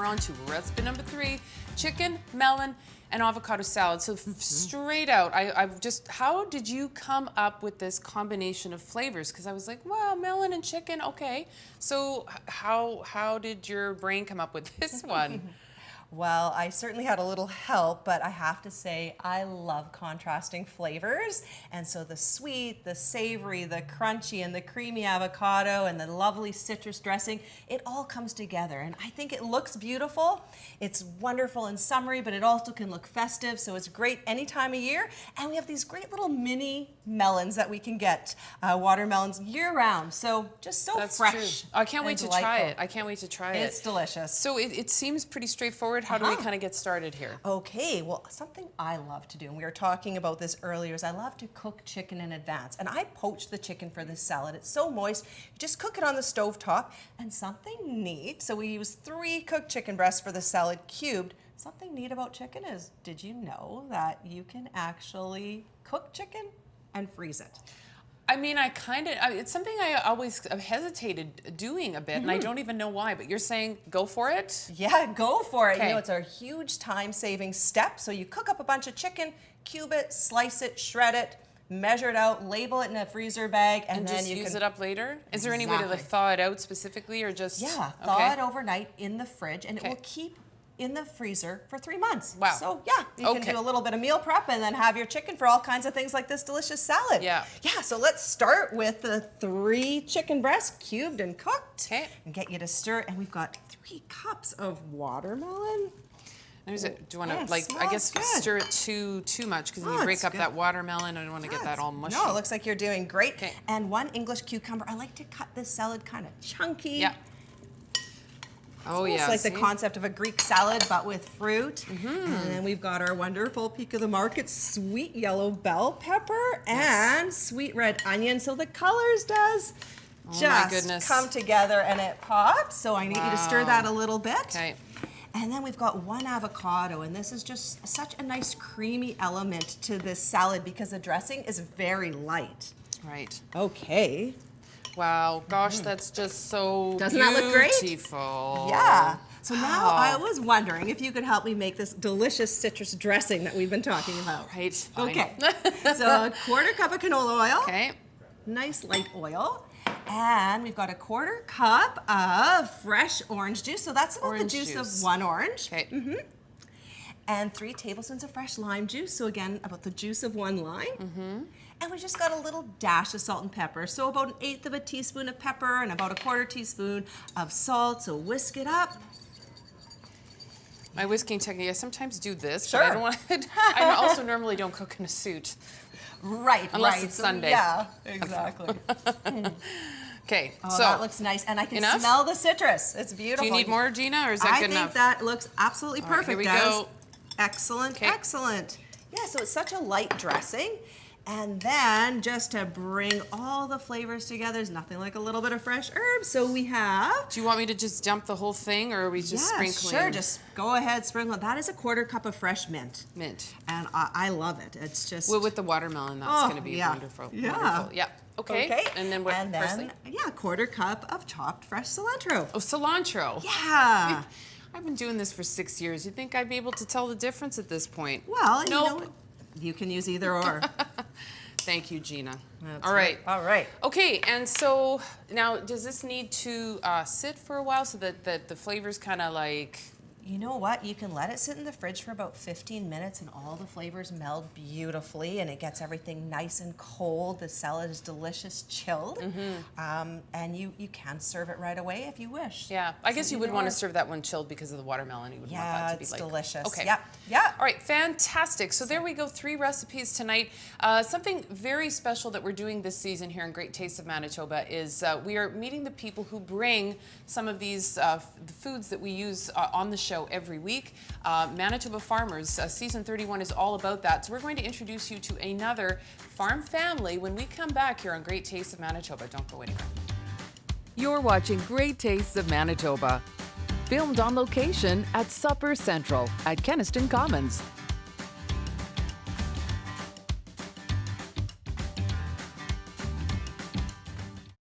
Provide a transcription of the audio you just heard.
we're on to recipe number 3, chicken, melon, and avocado salad. So straight out, I've just, how did you come up with this combination of flavors? Because I was like, wow, melon and chicken, okay. So how did your brain come up with this one? Well, I certainly had a little help, but I have to say I love contrasting flavors. And so the sweet, the savory, the crunchy, and the creamy avocado, and the lovely citrus dressing, it all comes together. And I think it looks beautiful. It's wonderful and summery, but it also can look festive, so it's great any time of year. And we have these great little mini melons that we can get, watermelons year-round. So just so That's fresh. True. I can't wait to delightful. try it. I can't wait to try it. It's delicious. So it seems pretty straightforward. How do we kind of get started here? Okay, well, something I love to do, and we were talking about this earlier, is I love to cook chicken in advance. And I poach the chicken for this salad. It's so moist. You just cook it on the stove top. And something neat, so we use 3 cooked chicken breasts for the salad cubed. Something neat about chicken is, did you know that you can actually cook chicken and freeze it? I mean, it's something I always hesitated doing a bit, and I don't even know why, but you're saying go for it? Yeah, go for it. Okay. You know, it's a huge time-saving step. So you cook up a bunch of chicken, cube it, slice it, shred it, measure it out, label it in a freezer bag, and then just you use can it up later? Is there any way to Exactly. like thaw it out specifically, or just... Yeah, thaw it overnight in the fridge, and it will keep in the freezer for 3 months. Wow. So yeah, you can do a little bit of meal prep and then have your chicken for all kinds of things like this delicious salad. Yeah. Yeah, so let's start with the 3 chicken breasts cubed and cooked. Okay. And get you to stir, and we've got 3 cups of watermelon. Do you want to, Yeah, like, I guess smells stir it too much, because then you Oh, break it's up good. that watermelon. I don't want to get that all mushy. No, it looks like you're doing great. Okay. And 1 English cucumber. I like to cut this salad kind of chunky. Yeah. Oh, It's yeah. like the concept of a Greek salad, but with fruit. And then we've got our wonderful Peak of the Market sweet yellow bell pepper and sweet red onion. So the colors does my goodness. come together and it pops. So I need you to stir that a little bit. Okay. And then we've got 1 avocado, and this is just such a nice creamy element to this salad because the dressing is very light. Right. Okay. Wow. Gosh, that's just so Doesn't that look great? beautiful. Yeah. So now Wow. I was wondering if you could help me make this delicious citrus dressing that we've been talking about. Right. Fine. Okay. So a 1/4 cup of canola oil. Okay. Nice light oil. And we've got a 1/4 cup of fresh orange juice. So that's about Orange the juice juice. of 1 orange. Okay. And 3 tablespoons of fresh lime juice. So again, about the juice of 1 lime. And we just got a little dash of salt and pepper. So about 1/8 of a teaspoon of pepper and about a 1/4 teaspoon of salt. So whisk it up. My whisking technique, I sometimes do this, Sure. but I don't want to, I also normally don't cook in a suit. Right, Unless right. it's So, Sunday. Yeah, exactly. Okay, Oh, so that looks nice, and I can enough? smell the citrus. It's beautiful. do you need more, Gina, or is that I good think enough? that looks absolutely All right, perfect. here we Des. go. Excellent, Okay. excellent. Yeah, so it's such a light dressing. And then just to bring all the flavors together, there's nothing like a little bit of fresh herbs. So we have... Do you want me to just dump the whole thing, or are we just sprinkling? Sure, just go ahead, sprinkle. That is a 1/4 cup of fresh mint. Mint. And I love it. It's just... Well, with the watermelon, that's Oh, going to be yeah. wonderful. Yeah. Wonderful. Yeah. Okay. And then what? And parsley? then, yeah, 1/4 cup of chopped fresh cilantro. Oh, cilantro. Yeah. I've been doing this for 6 years. You think I'd be able to tell the difference at this point? Well, you know Nope. what? You can use either or. Thank you, Gina. That's All right. All right. Okay, and so now does this need to sit for a while so that the flavors kind of like... You know what? You can let it sit in the fridge for about 15 minutes and all the flavors meld beautifully and it gets everything nice and cold. The salad is delicious chilled. And you can serve it right away if you wish. Yeah, I guess you would either want or. to serve that one chilled because of the watermelon. You would want that to be it's like... delicious. Okay. Yep. Yep. All right, fantastic. So there we go, 3 recipes tonight. Something very special that we're doing this season here in Great Tastes of Manitoba is we are meeting the people who bring some of these the foods that we use on the show every week. Manitoba Farmers, season 31 is all about that. So we're going to introduce you to another farm family when we come back here on Great Tastes of Manitoba. Don't go anywhere. You're watching Great Tastes of Manitoba, filmed on location at Supper Central at Kenaston Commons.